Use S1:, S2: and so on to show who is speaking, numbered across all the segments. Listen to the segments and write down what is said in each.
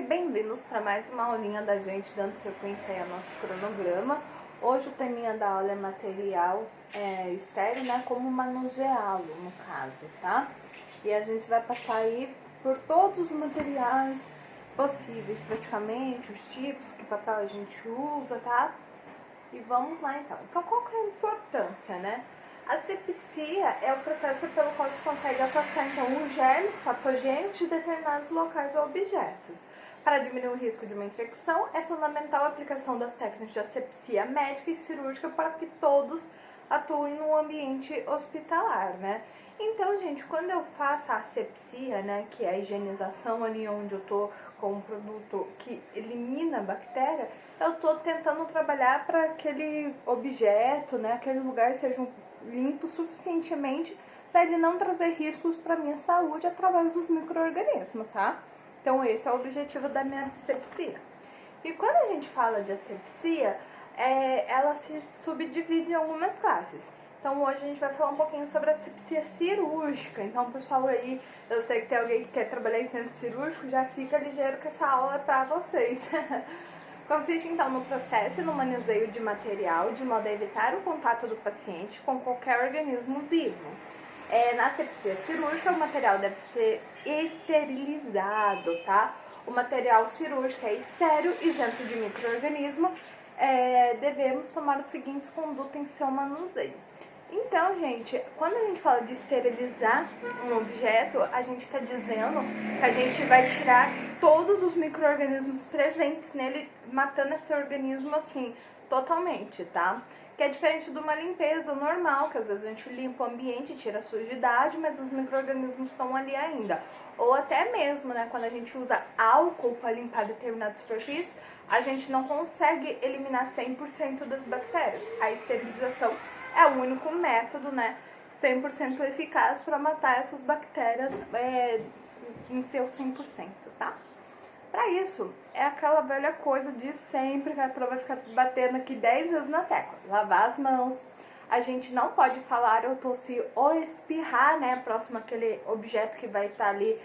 S1: bem-vindos para mais uma aulinha da gente, dando sequência aí ao nosso cronograma. Hoje o teminha da aula é material estéreo, né, como manuseá-lo, no caso, tá? E a gente vai passar aí por todos os materiais possíveis, praticamente, os tipos, que papel a gente usa, tá? E vamos lá então. Então, qual que é a importância, né? A asepsia é o processo pelo qual se consegue afastar então os germes patogênicos de determinados locais ou objetos. Para diminuir o risco de uma infecção, é fundamental a aplicação das técnicas de asepsia médica e cirúrgica para que todos atuem no ambiente hospitalar, né? Então, gente, quando eu faço a asepsia, né, que é a higienização ali onde eu tô com um produto que elimina a bactéria, eu tô tentando trabalhar para aquele objeto, né, aquele lugar seja limpo suficientemente para ele não trazer riscos para minha saúde através dos micro-organismos, tá? Então, esse é o objetivo da minha asepsia. E quando a gente fala de asepsia, ela se subdivide em algumas classes. Então hoje a gente vai falar um pouquinho sobre a asepsia cirúrgica. Então, pessoal, aí, eu sei que tem alguém que quer trabalhar em centro cirúrgico, já fica ligeiro que essa aula é para vocês. Consiste então no processo e no manuseio de material de modo a evitar o contato do paciente com qualquer organismo vivo. Na asepsia cirúrgica, o material deve ser esterilizado, tá? O material cirúrgico é estéril, isento de micro-organismo. Devemos tomar as seguintes condutas em seu manuseio. Então, gente, quando a gente fala de esterilizar um objeto, a gente está dizendo que a gente vai tirar todos os micro-organismos presentes nele, matando esse organismo assim, totalmente, tá? Que é diferente de uma limpeza normal, que às vezes a gente limpa o ambiente, tira a sujidade, mas os micro-organismos estão ali ainda. Ou até mesmo, né, quando a gente usa álcool para limpar determinadas superfícies, a gente não consegue eliminar 100% das bactérias. A esterilização é o único método, né, 100% eficaz para matar essas bactérias em seu 100%, tá? Para isso, é aquela velha coisa de sempre, que a prova vai ficar batendo aqui 10 vezes na tecla. Lavar as mãos. A gente não pode falar ou tossir ou espirrar, né, próximo àquele objeto que vai estar ali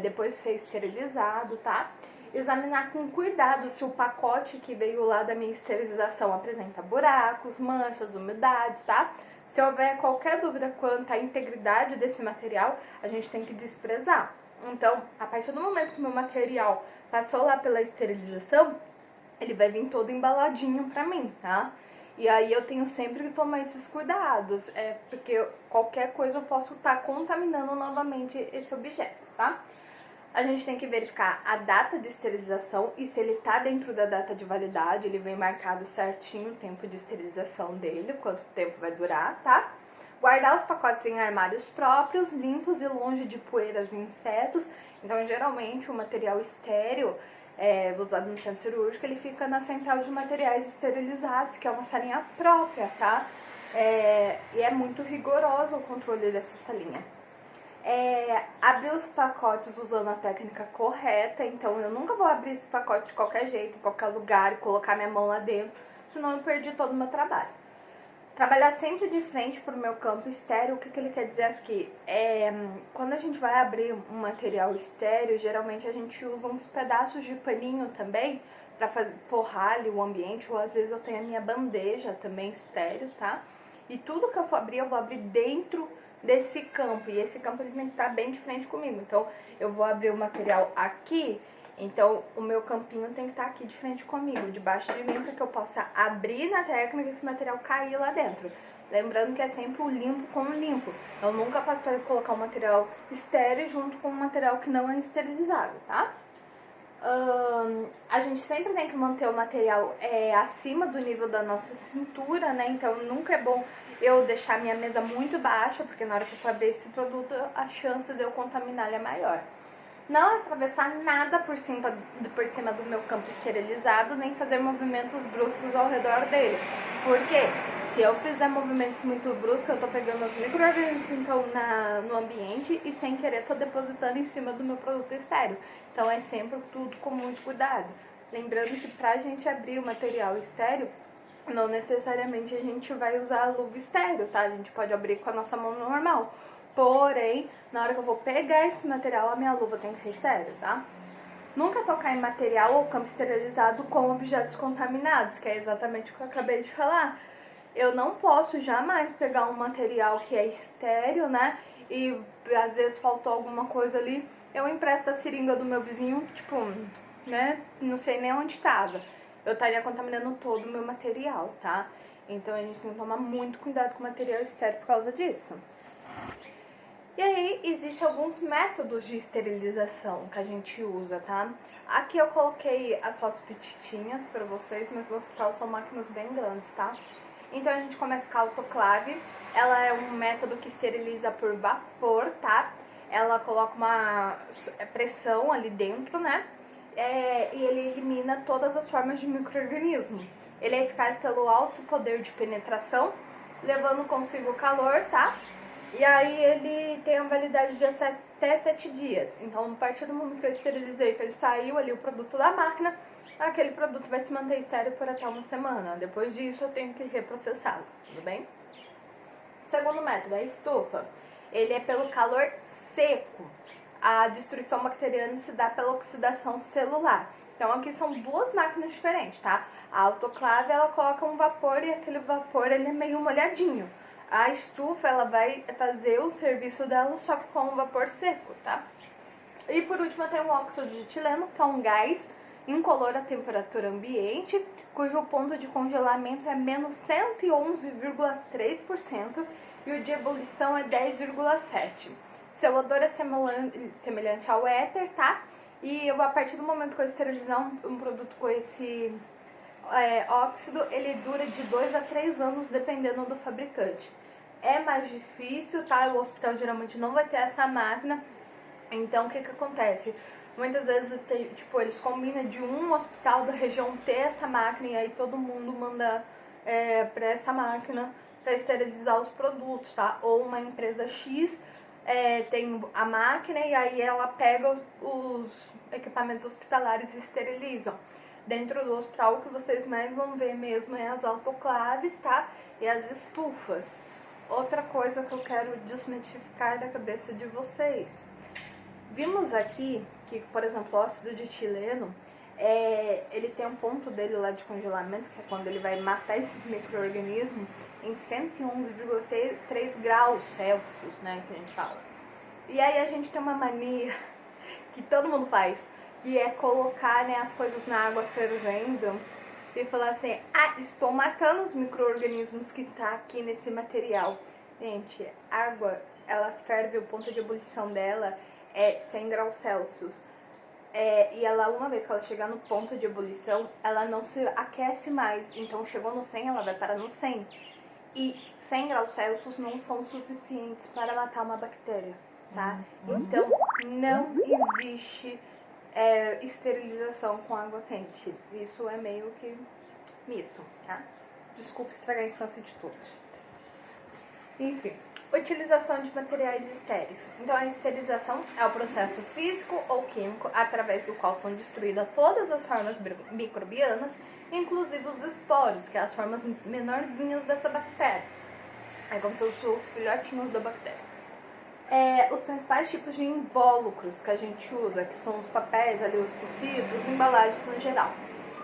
S1: depois de ser esterilizado, tá? Examinar com cuidado se o pacote que veio lá da minha esterilização apresenta buracos, manchas, umidades, tá? Se houver qualquer dúvida quanto à integridade desse material, a gente tem que desprezar. Então, a partir do momento que o meu material passou lá pela esterilização, ele vai vir todo embaladinho pra mim, tá? E aí eu tenho sempre que tomar esses cuidados, porque qualquer coisa eu posso estar contaminando novamente esse objeto, tá? A gente tem que verificar a data de esterilização e se ele tá dentro da data de validade, ele vem marcado certinho o tempo de esterilização dele, quanto tempo vai durar, tá? Guardar os pacotes em armários próprios, limpos e longe de poeiras e insetos. Então, geralmente, o material estéreo usado no centro cirúrgico, ele fica na central de materiais esterilizados, que é uma salinha própria, tá? E é muito rigoroso o controle dessa salinha. Abrir os pacotes usando a técnica correta. Então, eu nunca vou abrir esse pacote de qualquer jeito, em qualquer lugar, e colocar minha mão lá dentro, senão eu perdi todo o meu trabalho. Trabalhar sempre de frente para o meu campo estéreo. O que ele quer dizer aqui? Quando a gente vai abrir um material estéreo, geralmente a gente usa uns pedaços de paninho também para forrar ali o ambiente, ou às vezes eu tenho a minha bandeja também estéreo, tá? E tudo que eu vou abrir dentro desse campo, e esse campo ele tem que estar bem de frente comigo. Então, eu vou abrir o material aqui, então o meu campinho tem que estar aqui de frente comigo, debaixo de mim, para que eu possa abrir na técnica e esse material cair lá dentro. Lembrando que é sempre o limpo com o limpo. Eu nunca faço para colocar um material estéreo junto com um material que não é esterilizado, tá? A gente sempre tem que manter o material acima do nível da nossa cintura, né? Então nunca é bom eu deixar minha mesa muito baixa, porque na hora que eu for abrir esse produto, a chance de eu contaminar ele é maior. Não atravessar nada por cima do meu campo esterilizado, nem fazer movimentos bruscos ao redor dele. Porque se eu fizer movimentos muito bruscos, eu tô pegando os micro-organismos então, no ambiente e sem querer tô depositando em cima do meu produto estéreo. Então é sempre tudo com muito cuidado. Lembrando que pra gente abrir o material estéreo, não necessariamente a gente vai usar a luva estéreo, tá? A gente pode abrir com a nossa mão normal. Porém, na hora que eu vou pegar esse material, a minha luva tem que ser estéreo, tá? Nunca tocar em material ou campo esterilizado com objetos contaminados, que é exatamente o que eu acabei de falar. Eu não posso jamais pegar um material que é estéril, né? E às vezes faltou alguma coisa ali, eu empresto a seringa do meu vizinho, tipo, né? Não sei nem onde estava. Eu estaria contaminando todo o meu material, tá? Então a gente tem que tomar muito cuidado com o material estéril por causa disso. E aí, existem alguns métodos de esterilização que a gente usa, tá? Aqui eu coloquei as fotos petitinhas pra vocês, mas no hospital são máquinas bem grandes, tá? Então a gente começa com a autoclave. Ela é um método que esteriliza por vapor, tá? Ela coloca uma pressão ali dentro, né? E ele elimina todas as formas de micro-organismo. Ele é eficaz pelo alto poder de penetração, levando consigo o calor, tá? E aí ele tem uma validade de até 7 dias. Então, a partir do momento que eu esterilizei, que ele saiu ali o produto da máquina, aquele produto vai se manter estéril por até uma semana. Depois disso, eu tenho que reprocessá-lo, tudo bem? Segundo método, a estufa. Ele é pelo calor seco. A destruição bacteriana se dá pela oxidação celular. Então, aqui são duas máquinas diferentes, tá? A autoclave, ela coloca um vapor e aquele vapor, ele é meio molhadinho. A estufa, ela vai fazer o serviço dela, só que com um vapor seco, tá? E por último, tem o óxido de etileno, que é um gás incolor à temperatura ambiente, cujo ponto de congelamento é menos 111,3% e o de ebulição é 10,7%. Seu odor é semelhante ao éter, tá? E a partir do momento que eu esterilizar um produto com esse óxido, ele dura de 2 a 3 anos, dependendo do fabricante. É mais difícil, tá? O hospital geralmente não vai ter essa máquina. Então, o que acontece? Muitas vezes, tipo, eles combinam de um hospital da região ter essa máquina e aí todo mundo manda pra essa máquina para esterilizar os produtos, tá? Ou uma empresa X tem a máquina e aí ela pega os equipamentos hospitalares e esterilizam. Dentro do hospital, o que vocês mais vão ver mesmo é as autoclaves, tá? E as estufas. Outra coisa que eu quero desmitificar da cabeça de vocês. Vimos aqui que, por exemplo, o óxido de etileno, ele tem um ponto dele lá de congelamento, que é quando ele vai matar esses micro-organismos, em 111,3 graus Celsius, né, que a gente fala. E aí a gente tem uma mania que todo mundo faz, que é colocar, né, as coisas na água fervendo e falar assim, estou matando os micro-organismos que está aqui nesse material. Gente, água, ela ferve, o ponto de ebulição dela é 100 graus Celsius. E ela, uma vez que ela chegar no ponto de ebulição, ela não se aquece mais. Então, chegou no 100, ela vai parar no 100. E 100 graus Celsius não são suficientes para matar uma bactéria, tá? Então, não existe esterilização com água quente. Isso é meio que mito, tá? Desculpa estragar a infância de todos. Enfim, utilização de materiais estéreis. Então, a esterilização é o processo físico ou químico através do qual são destruídas todas as formas microbianas, inclusive os esporos, que é as formas menorzinhas dessa bactéria. É como se fossem os filhotinhos da bactéria. Os principais tipos de invólucros que a gente usa, que são os papéis, ali, os tecidos, as embalagens no geral.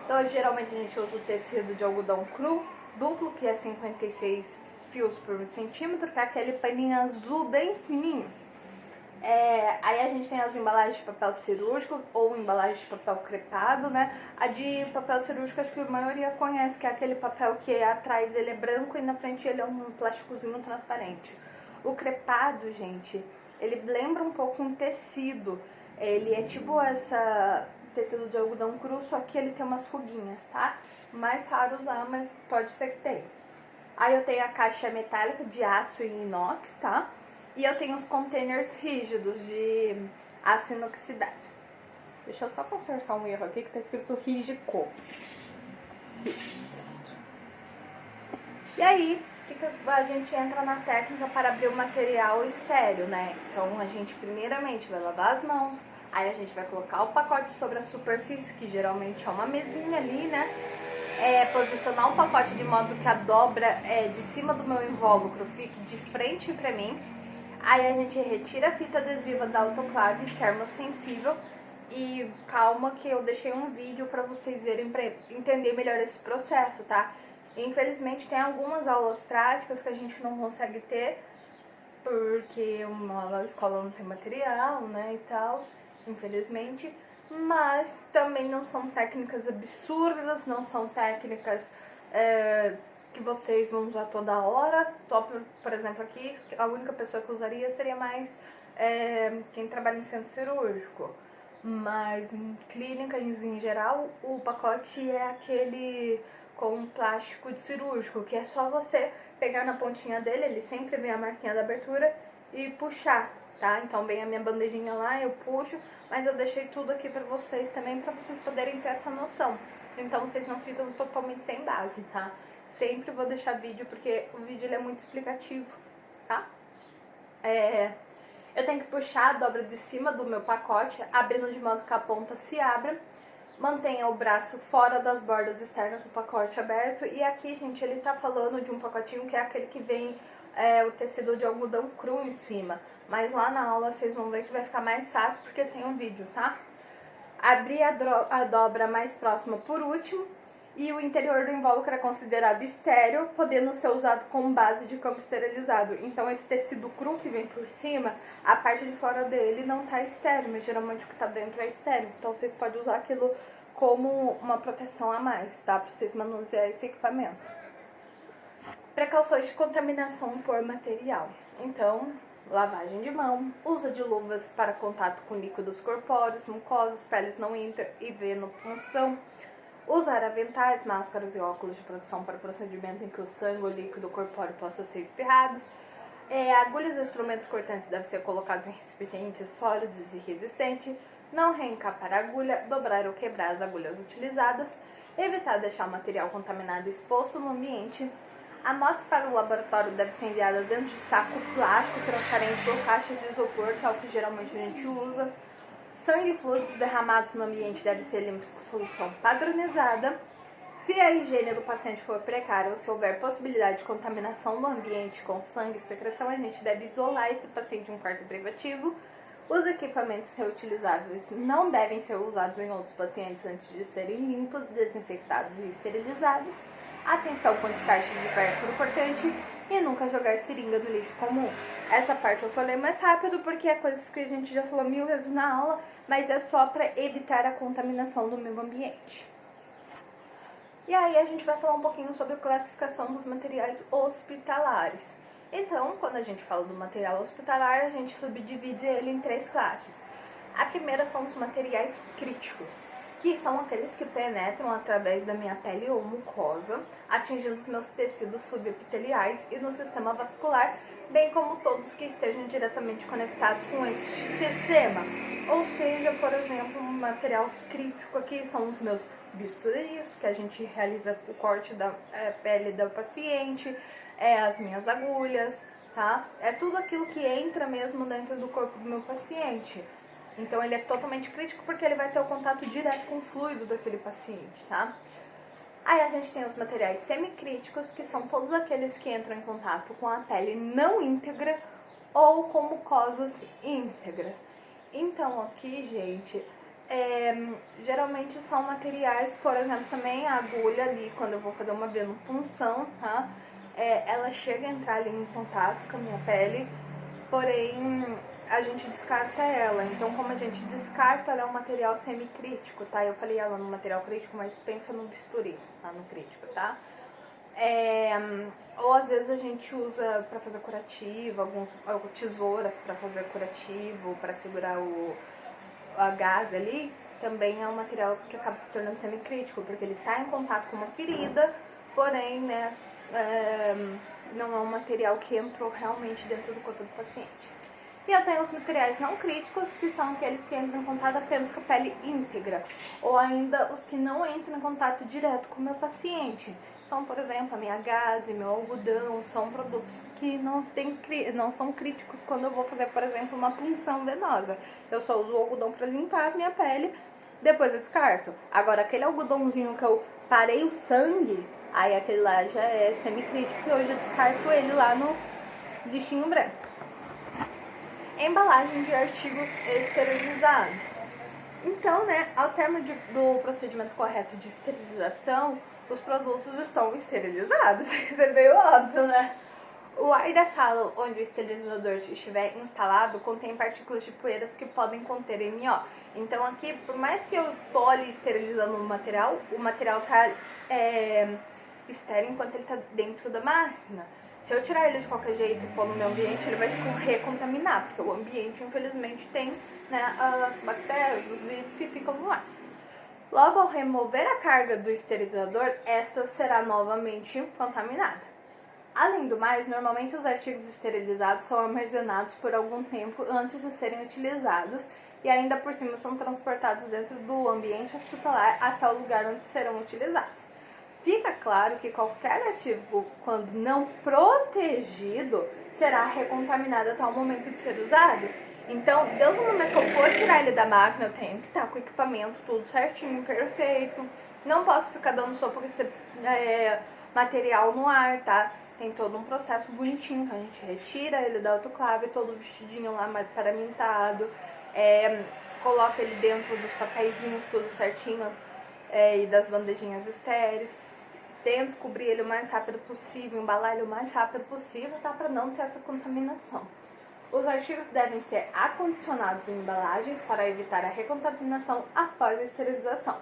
S1: Então, geralmente a gente usa o tecido de algodão cru, duplo, que é 56 fios por centímetro, que é aquele paninho azul bem fininho. Aí a gente tem as embalagens de papel cirúrgico ou embalagem de papel crepado, né? A de papel cirúrgico acho que a maioria conhece, que é aquele papel que atrás ele é branco e na frente ele é um plásticozinho transparente. O crepado, gente, ele lembra um pouco um tecido. Ele é tipo essa tecido de algodão cru, só que ele tem umas ruguinhas, tá? Mais raro usar, mas pode ser que tenha. Aí eu tenho a caixa metálica de aço e inox, tá? E eu tenho os containers rígidos de aço inoxidável. Deixa eu só consertar um erro aqui que tá escrito Rigico. E aí, a gente entra na técnica para abrir o material estéreo, né? Então a gente primeiramente vai lavar as mãos, aí a gente vai colocar o pacote sobre a superfície, que geralmente é uma mesinha ali, né? Posicionar o pacote de modo que a dobra de cima do meu invólucro fique de frente para mim. Aí a gente retira a fita adesiva da autoclave termossensível E calma que eu deixei um vídeo pra vocês verem, pra entender melhor esse processo, tá? Infelizmente tem algumas aulas práticas que a gente não consegue ter, porque a escola não tem material, né, e tal, infelizmente. Mas também não são técnicas absurdas, não são técnicas que vocês vão usar toda hora. Por exemplo, aqui, a única pessoa que usaria seria mais quem trabalha em centro cirúrgico. Mas em clínicas em geral, o pacote é aquele com plástico de cirúrgico, que é só você pegar na pontinha dele, ele sempre vem a marquinha da abertura, e puxar, tá? Então vem a minha bandejinha lá, eu puxo, mas eu deixei tudo aqui pra vocês também, pra vocês poderem ter essa noção. Então vocês não ficam totalmente sem base, tá? Sempre vou deixar vídeo, porque o vídeo ele é muito explicativo, tá? Eu tenho que puxar a dobra de cima do meu pacote, abrindo de modo que a ponta se abra. Mantenha o braço fora das bordas externas do pacote aberto. E aqui, gente, ele tá falando de um pacotinho que é aquele que vem o tecido de algodão cru em cima. Mas lá na aula vocês vão ver que vai ficar mais fácil porque tem um vídeo, tá? Abrir a dobra mais próxima por último. E o interior do invólucro é considerado estéreo, podendo ser usado como base de campo esterilizado. Então esse tecido cru que vem por cima, a parte de fora dele não tá estéreo, mas geralmente o que tá dentro é estéreo. Então vocês podem usar aquilo como uma proteção a mais, tá? Pra vocês manusear esse equipamento. Precauções de contaminação por material. Então, lavagem de mão, uso de luvas para contato com líquidos corpóreos, mucosas, peles não inter e venopunção. Usar aventais, máscaras e óculos de proteção para procedimento em que o sangue ou líquido corpóreo possa ser espirrados. Agulhas e instrumentos cortantes devem ser colocados em recipientes sólidos e resistentes. Não reencapar a agulha, dobrar ou quebrar as agulhas utilizadas. Evitar deixar o material contaminado exposto no ambiente. A amostra para o laboratório deve ser enviada dentro de saco plástico transparente ou caixas de isopor, que é o que geralmente a gente usa. Sangue e fluidos derramados no ambiente devem ser limpos com solução padronizada. Se a higiene do paciente for precária ou se houver possibilidade de contaminação no ambiente com sangue e secreção, a gente deve isolar esse paciente em um quarto privativo. Os equipamentos reutilizáveis não devem ser usados em outros pacientes antes de serem limpos, desinfectados e esterilizados. Atenção com descarte de pérfuro cortante e nunca jogar seringa no lixo comum. Essa parte eu falei mais rápido porque é coisas que a gente já falou 1000 vezes na aula, mas é só para evitar a contaminação do meio ambiente. E aí a gente vai falar um pouquinho sobre a classificação dos materiais hospitalares. Então, quando a gente fala do material hospitalar, a gente subdivide ele em 3 classes. A primeira são os materiais críticos, que são aqueles que penetram através da minha pele ou mucosa, atingindo os meus tecidos subepiteliais e no sistema vascular, bem como todos que estejam diretamente conectados com esse sistema. Ou seja, por exemplo, um material crítico aqui são os meus bisturis, que a gente realiza o corte da pele do paciente, as minhas agulhas, tá? É tudo aquilo que entra mesmo dentro do corpo do meu paciente. Então ele é totalmente crítico porque ele vai ter o contato direto com o fluido daquele paciente, tá? Aí a gente tem os materiais semicríticos, que são todos aqueles que entram em contato com a pele não íntegra ou com mucosas íntegras. Então aqui, gente, geralmente são materiais, por exemplo, também a agulha ali, quando eu vou fazer uma venopunção, tá? Ela chega a entrar ali em contato com a minha pele, porém a gente descarta ela. Então, como a gente descarta, ela é um material semicrítico, tá? Eu falei ela no material crítico, mas pensa no bisturi, tá? No crítico, tá? Ou às vezes a gente usa pra fazer curativo, tesouras pra fazer curativo, pra segurar a gás ali. Também é um material que acaba se tornando semicrítico, porque ele tá em contato com uma ferida, porém, né, não é um material que entrou realmente dentro do corpo do paciente. E eu tenho os materiais não críticos, que são aqueles que entram em contato apenas com a pele íntegra, ou ainda os que não entram em contato direto com o meu paciente. Então, por exemplo, a minha gaze, meu algodão, são produtos que não são críticos quando eu vou fazer, por exemplo, uma punção venosa. Eu só uso o algodão para limpar a minha pele, depois eu descarto. Agora, aquele algodãozinho que eu parei o sangue, aí aquele lá já é semicrítico e hoje eu descarto ele lá no lixinho branco. Embalagem de artigos esterilizados. Então, né, ao termo do procedimento correto de esterilização, os produtos estão esterilizados. Isso é meio óbvio, né? O ar da sala onde o esterilizador estiver instalado contém partículas de poeiras que podem conter MO. Então aqui, por mais que eu estou ali esterilizando o material está estéril enquanto ele está dentro da máquina. Se eu tirar ele de qualquer jeito e pôr no meu ambiente, ele vai se recontaminar, porque o ambiente, infelizmente, tem, né, as bactérias, os vírus que ficam no ar. Logo, ao remover a carga do esterilizador, esta será novamente contaminada. Além do mais, normalmente os artigos esterilizados são armazenados por algum tempo antes de serem utilizados e ainda por cima são transportados dentro do ambiente hospitalar até o lugar onde serão utilizados. Fica claro que qualquer ativo, quando não protegido, será recontaminado até o momento de ser usado. Então, desde o momento que eu for tirar ele da máquina, eu tenho que estar com o equipamento tudo certinho, perfeito. Não posso ficar dando sopa com esse material no ar, tá? Tem todo um processo bonitinho que a gente retira ele da autoclave, todo vestidinho lá paramentado, coloca ele dentro dos papeizinhos tudo certinhos e das bandejinhas estéreis. Tento cobrir ele o mais rápido possível, embalar ele o mais rápido possível, tá? Para não ter essa contaminação. Os artigos devem ser acondicionados em embalagens para evitar a recontaminação após a esterilização.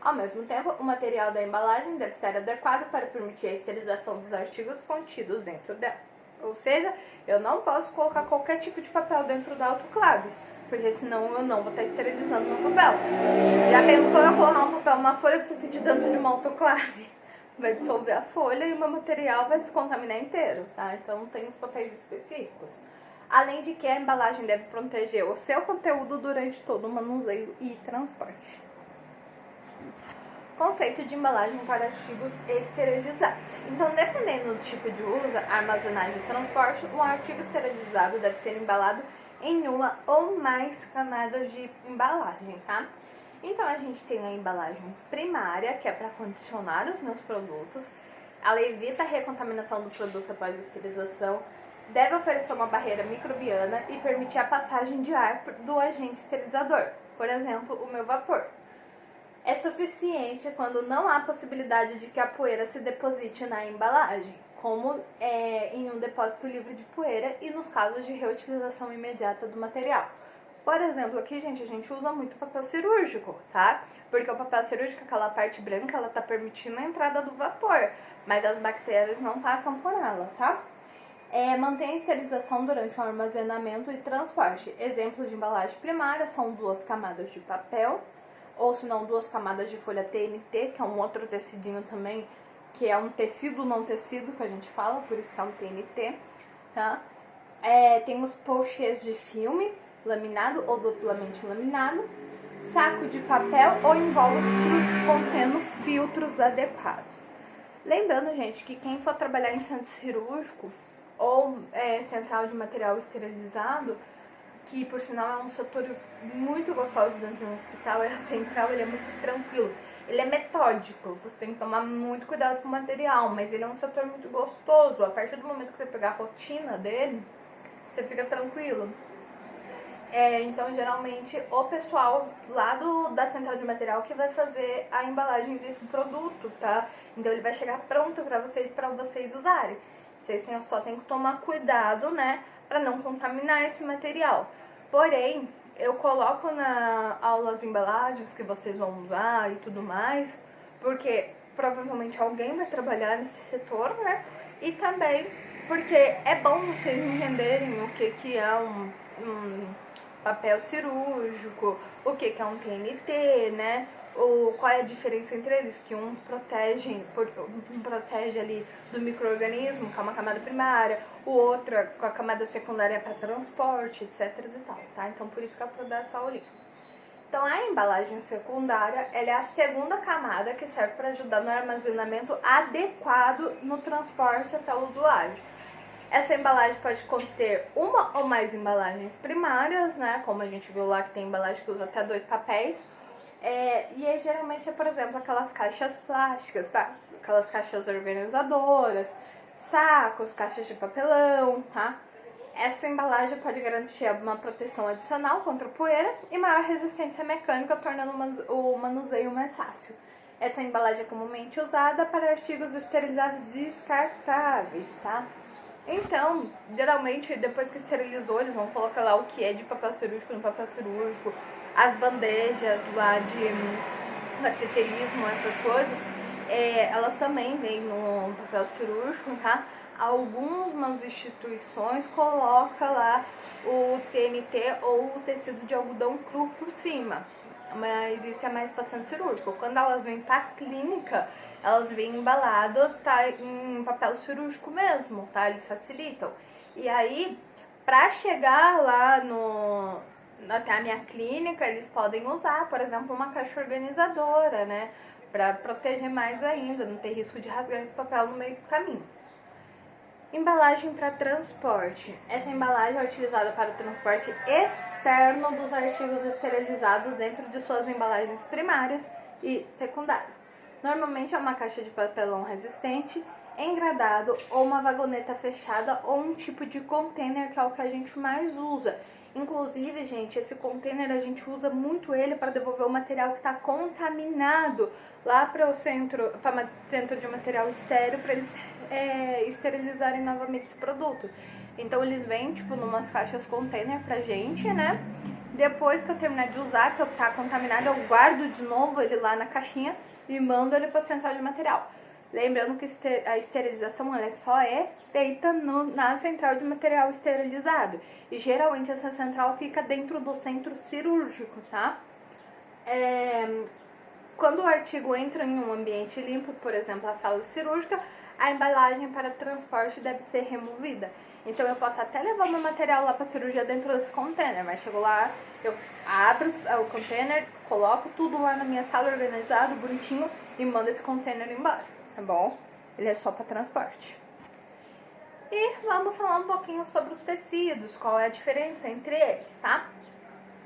S1: Ao mesmo tempo, o material da embalagem deve ser adequado para permitir a esterilização dos artigos contidos dentro dela. Ou seja, eu não posso colocar qualquer tipo de papel dentro da autoclave, porque senão eu não vou estar esterilizando meu papel. Já pensou eu colocar um papel, uma folha de sulfite dentro de uma autoclave? Vai dissolver a folha e o meu material vai se contaminar inteiro, tá? Então tem os papéis específicos. Além de que a embalagem deve proteger o seu conteúdo durante todo o manuseio e transporte. Conceito de embalagem para artigos esterilizados. Então, dependendo do tipo de uso, armazenagem e transporte, um artigo esterilizado deve ser embalado em uma ou mais camadas de embalagem, tá? Então, a gente tem a embalagem primária, que é para condicionar os meus produtos. Ela evita a recontaminação do produto após a esterilização, deve oferecer uma barreira microbiana e permitir a passagem de ar do agente esterilizador, por exemplo, o meu vapor. É suficiente quando não há possibilidade de que a poeira se deposite na embalagem, como em um depósito livre de poeira e nos casos de reutilização imediata do material. Por exemplo, aqui, gente, a gente usa muito papel cirúrgico, tá? Porque o papel cirúrgico, aquela parte branca, ela tá permitindo a entrada do vapor, mas as bactérias não passam por ela, tá? Mantém a esterilização durante o armazenamento e transporte. Exemplos de embalagem primária são 2 camadas de papel, ou se não 2 camadas de folha TNT, que é um outro tecidinho também, que é um tecido não tecido que a gente fala, por isso que é um TNT, tá? Tem os pochês de filme, laminado ou duplamente laminado, saco de papel ou invólucros contendo filtros adequados. Lembrando, gente, que quem for trabalhar em centro cirúrgico ou central de material esterilizado, que por sinal é um setor muito gostoso dentro de um hospital, a central, ele é muito tranquilo, ele é metódico, você tem que tomar muito cuidado com o material, mas ele é um setor muito gostoso. A partir do momento que você pegar a rotina dele, você fica tranquilo. Então, geralmente, o pessoal lá da central de material que vai fazer a embalagem desse produto, tá? Então, ele vai chegar pronto para vocês usarem. Vocês só tem que tomar cuidado, né, para não contaminar esse material. Porém, eu coloco na aula as embalagens que vocês vão usar e tudo mais, porque provavelmente alguém vai trabalhar nesse setor, né? E também porque é bom vocês entenderem o que é um papel cirúrgico, o que é um TNT, né? Qual é a diferença entre eles, que um protege ali do micro-organismo, que é uma camada primária, o outro com a camada secundária para transporte, etc e tal, tá? Então, por isso que é para dar essa aulinha. Então, a embalagem secundária, ela é a segunda camada que serve para ajudar no armazenamento adequado no transporte até o usuário. Essa embalagem pode conter uma ou mais embalagens primárias, né? Como a gente viu lá que tem embalagem que usa até 2 papéis. Geralmente por exemplo, aquelas caixas plásticas, tá? Aquelas caixas organizadoras, sacos, caixas de papelão, tá? Essa embalagem pode garantir uma proteção adicional contra poeira e maior resistência mecânica, tornando o manuseio mais fácil. Essa embalagem é comumente usada para artigos esterilizados descartáveis, tá? Então, geralmente, depois que esterilizou, eles vão colocar lá o que é de papel cirúrgico no papel cirúrgico, as bandejas lá de cateterismo, essas coisas, elas também vêm no papel cirúrgico, tá? Algumas instituições colocam lá o TNT ou o tecido de algodão cru por cima, mas isso é mais paciente cirúrgico. Quando elas vêm para a clínica, elas vêm embaladas, tá, em papel cirúrgico mesmo, tá? Eles facilitam. E aí, para chegar lá até a minha clínica, eles podem usar, por exemplo, uma caixa organizadora, né? Para proteger mais ainda, não ter risco de rasgar esse papel no meio do caminho. Embalagem para transporte. Essa embalagem é utilizada para o transporte externo dos artigos esterilizados dentro de suas embalagens primárias e secundárias. Normalmente é uma caixa de papelão resistente, engradado ou uma vagoneta fechada ou um tipo de container, que é o que a gente mais usa. Inclusive, gente, esse container a gente usa muito ele para devolver o material que está contaminado lá para o centro de material estéreo, para eles esterilizarem novamente esse produto. Então eles vêm tipo numas caixas container pra gente, né? Depois que eu terminar de usar, que eu tá contaminado, eu guardo de novo ele lá na caixinha e mando ele para a central de material. Lembrando que a esterilização ela só é feita na central de material esterilizado. E geralmente essa central fica dentro do centro cirúrgico, tá? Quando o artigo entra em um ambiente limpo, por exemplo, a sala cirúrgica, a embalagem para transporte deve ser removida. Então eu posso até levar meu material lá para cirurgia dentro desse container, mas chego lá, eu abro o container, coloco tudo lá na minha sala organizado, bonitinho, e mando esse container embora, tá bom? Ele é só para transporte. E vamos falar um pouquinho sobre os tecidos, qual é a diferença entre eles, tá?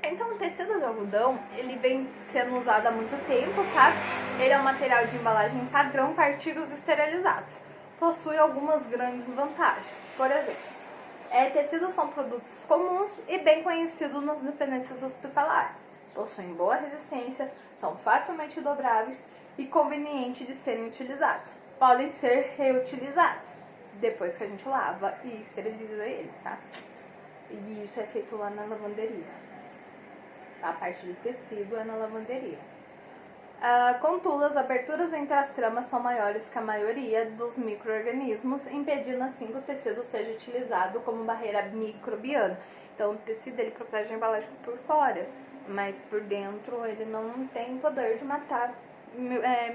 S1: Então o tecido de algodão, ele vem sendo usado há muito tempo, tá? Ele é um material de embalagem padrão para artigos esterilizados. Possui algumas grandes vantagens. Por exemplo, tecidos são produtos comuns e bem conhecidos nas dependências hospitalares. Possuem boa resistência, são facilmente dobráveis e convenientes de serem utilizados. Podem ser reutilizados depois que a gente lava e esteriliza ele, tá? E isso é feito lá na lavanderia. A parte de tecido é na lavanderia. Contudo, as aberturas entre as tramas são maiores que a maioria dos micro-organismos, impedindo assim que o tecido seja utilizado como barreira microbiana. Então, o tecido ele protege a embalagem por fora, mas por dentro ele não tem poder de matar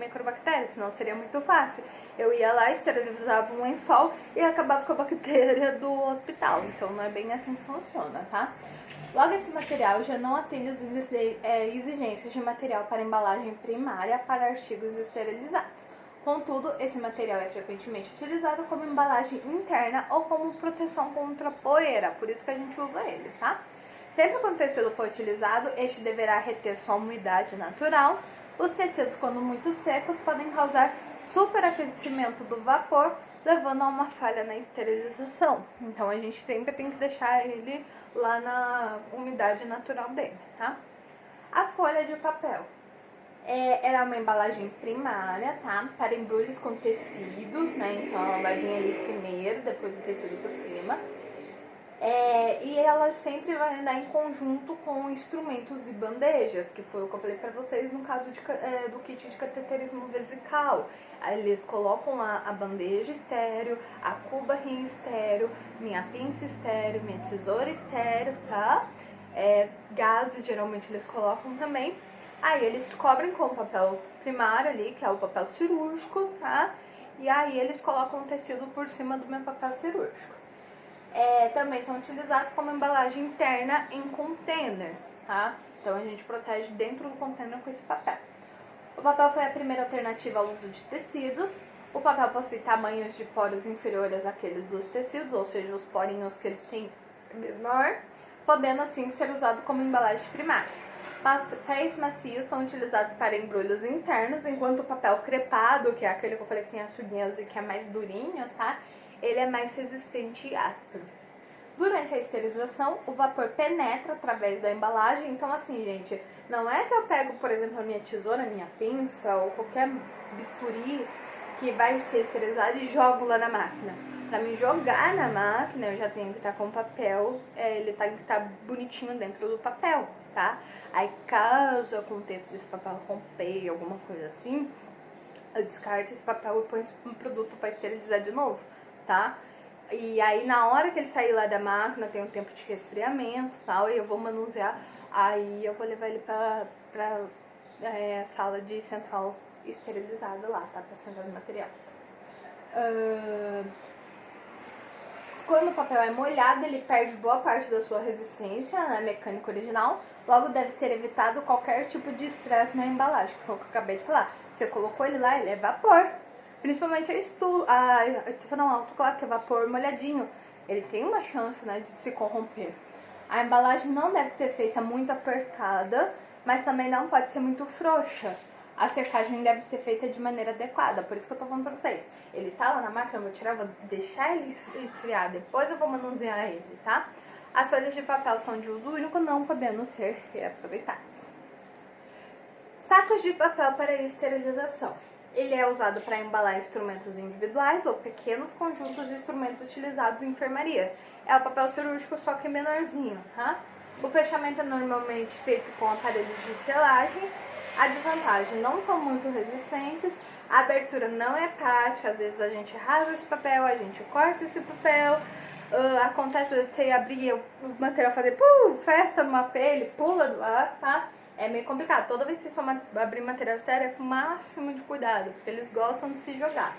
S1: microbactérias, senão seria muito fácil. Eu ia lá, esterilizava um lençol e acabava com a bactéria do hospital. Então, não é bem assim que funciona, tá? Logo, esse material já não atende às exigências de material para embalagem primária para artigos esterilizados. Contudo, esse material é frequentemente utilizado como embalagem interna ou como proteção contra poeira, por isso que a gente usa ele, tá? Sempre quando o tecido for utilizado, este deverá reter sua umidade natural. Os tecidos, quando muito secos, podem causar superaquecimento do vapor, levando a uma falha na esterilização. Então a gente sempre tem que deixar ele lá na umidade natural dele, tá? A folha de papel. Ela é uma embalagem primária, tá? Para embrulhos com tecidos, né? Então ela vai vir ali primeiro, depois o tecido por cima. E ela sempre vai andar em conjunto com instrumentos e bandejas, que foi o que eu falei pra vocês no caso do kit de cateterismo vesical. Aí eles colocam lá a bandeja estéreo, a cuba rim estéreo, minha pinça estéreo, minha tesoura estéreo, tá? Gases geralmente eles colocam também. Aí eles cobrem com o papel primário ali, que é o papel cirúrgico, tá? E aí eles colocam o tecido por cima do meu papel cirúrgico. Também são utilizados como embalagem interna em container, tá? Então a gente protege dentro do container com esse papel. O papel foi a primeira alternativa ao uso de tecidos. O papel possui tamanhos de poros inferiores àqueles dos tecidos, ou seja, os porinhos que eles têm menor, podendo assim ser usado como embalagem primária. Papéis macios são utilizados para embrulhos internos, enquanto o papel crepado, que é aquele que eu falei que tem as chuguinhas e que é mais durinho, tá? Ele é mais resistente e áspero. Durante a esterilização, o vapor penetra através da embalagem. Então, assim, gente, não é que eu pego, por exemplo, a minha tesoura, a minha pinça ou qualquer bisturi que vai ser esterilizado e jogo lá na máquina. Pra me jogar na máquina, eu já tenho que estar com o papel, ele tem que estar bonitinho dentro do papel, tá? Aí, caso aconteça desse papel romper, alguma coisa assim, eu descarto esse papel e ponho um produto para esterilizar de novo, tá? E aí, na hora que ele sair lá da máquina, tem um tempo de resfriamento e tal, e eu vou manusear, aí eu vou levar ele pra sala de central esterilizada lá, tá? Pra central de material. Quando o papel é molhado, ele perde boa parte da sua resistência, né, mecânica original. Logo, deve ser evitado qualquer tipo de estresse na embalagem, que foi o que eu acabei de falar. Você colocou ele lá, ele é vapor. Principalmente a estufa não, autoclave, que é vapor molhadinho. Ele tem uma chance, né, de se corromper. A embalagem não deve ser feita muito apertada, mas também não pode ser muito frouxa. A secagem deve ser feita de maneira adequada, por isso que eu tô falando pra vocês. Ele tá lá na máquina, eu vou tirar, vou deixar ele esfriar, depois eu vou manusear ele, tá? As folhas de papel são de uso único, não podendo ser reaproveitadas. Sacos de papel para esterilização. Ele é usado para embalar instrumentos individuais ou pequenos conjuntos de instrumentos utilizados em enfermaria. É o papel cirúrgico, só que menorzinho, tá? O fechamento é normalmente feito com aparelhos de selagem. A desvantagem, não são muito resistentes, a abertura não é prática, às vezes a gente rasga esse papel, a gente corta esse papel, acontece de você abrir o material, fazer festa no AP, ele pula do ar, tá? É meio complicado, toda vez que você for abrir material estéreo é com o máximo de cuidado, porque eles gostam de se jogar.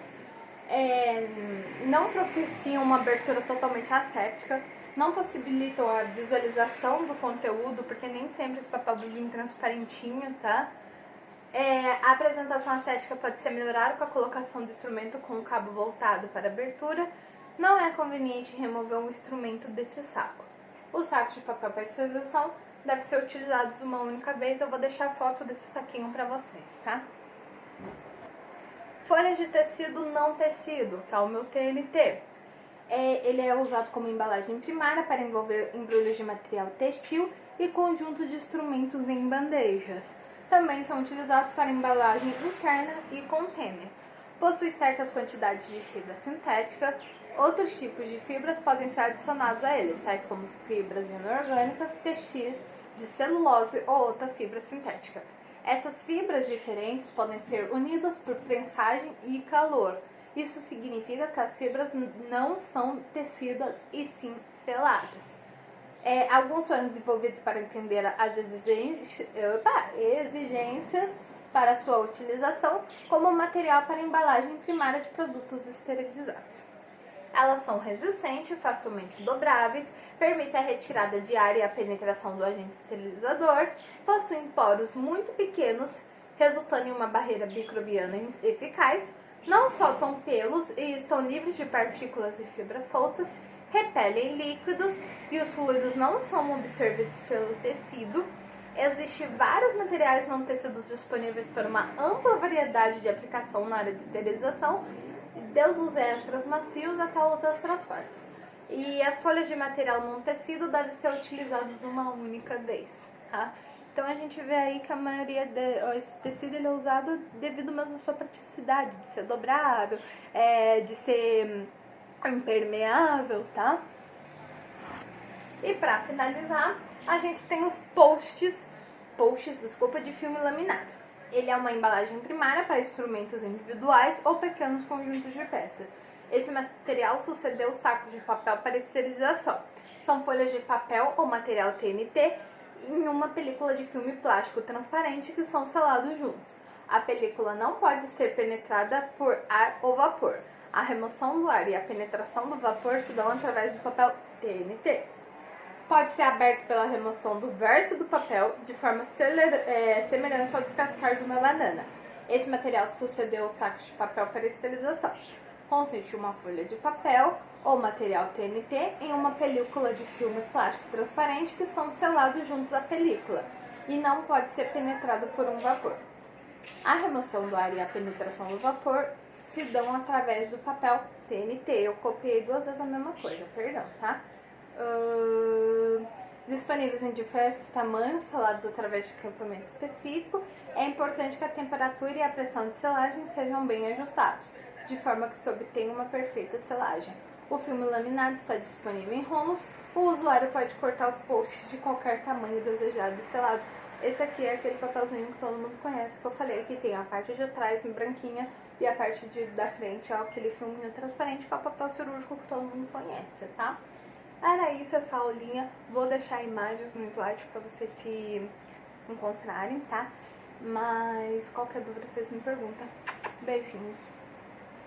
S1: Não propiciam uma abertura totalmente asséptica, não possibilitam a visualização do conteúdo, porque nem sempre esse papel vem transparentinho, tá? A apresentação assética pode ser melhorada com a colocação do instrumento com o cabo voltado para a abertura. Não é conveniente remover um instrumento desse saco. Os sacos de papel para esterilização devem ser utilizados uma única vez. Eu vou deixar a foto desse saquinho para vocês, tá? Folhas de tecido não tecido, que é o meu TNT. Ele é usado como embalagem primária para envolver embrulhos de material textil e conjunto de instrumentos em bandejas. Também são utilizados para embalagem interna e container. Possui certas quantidades de fibra sintética. Outros tipos de fibras podem ser adicionados a eles, tais como fibras inorgânicas, textis, de celulose ou outra fibra sintética. Essas fibras diferentes podem ser unidas por prensagem e calor. Isso significa que as fibras não são tecidas e sim seladas. Alguns foram desenvolvidos para entender as exigências para sua utilização como material para embalagem primária de produtos esterilizados. Elas são resistentes, facilmente dobráveis, permite a retirada de ar e a penetração do agente esterilizador, possuem poros muito pequenos, resultando em uma barreira microbiana eficaz, não soltam pelos e estão livres de partículas e fibras soltas, repelem líquidos e os fluidos não são absorvidos pelo tecido. Existem vários materiais não tecidos disponíveis para uma ampla variedade de aplicação na área de esterilização, desde os extras macios até os extras fortes. E as folhas de material não tecido devem ser utilizadas uma única vez, tá? Então a gente vê aí que a maioria desse tecido ele é usado devido mesmo à sua praticidade, de ser dobrável, de ser impermeável, tá? E para finalizar, a gente tem os posts de filme laminado. Ele é uma embalagem primária para instrumentos individuais ou pequenos conjuntos de peças. Esse material sucedeu os sacos de papel para esterilização. São folhas de papel ou material TNT em uma película de filme plástico transparente que são selados juntos. A película não pode ser penetrada por ar ou vapor. A remoção do ar e a penetração do vapor se dão através do papel TNT. Pode ser aberto pela remoção do verso do papel de forma semelhante ao descascar de uma banana. Esse material sucedeu os sacos de papel para esterilização. Consiste em uma folha de papel ou material TNT em uma película de filme plástico transparente que são selados juntos à película e não pode ser penetrado por um vapor. A remoção do ar e a penetração do vapor se dão através do papel TNT. Eu copiei duas vezes a mesma coisa, perdão, tá? Disponíveis em diversos tamanhos, selados através de equipamento específico. É importante que a temperatura e a pressão de selagem sejam bem ajustados, de forma que se obtenha uma perfeita selagem. O filme laminado está disponível em rolos. O usuário pode cortar os posts de qualquer tamanho desejado de selado. Esse aqui é aquele papelzinho que todo mundo conhece, que eu falei, que tem a parte de trás em branquinha e a parte da frente, ó, aquele filminho transparente, que é o papel cirúrgico que todo mundo conhece, tá? Era isso essa aulinha. Vou deixar imagens no slide para vocês se encontrarem, tá? Mas qualquer dúvida vocês me perguntam. Beijinhos.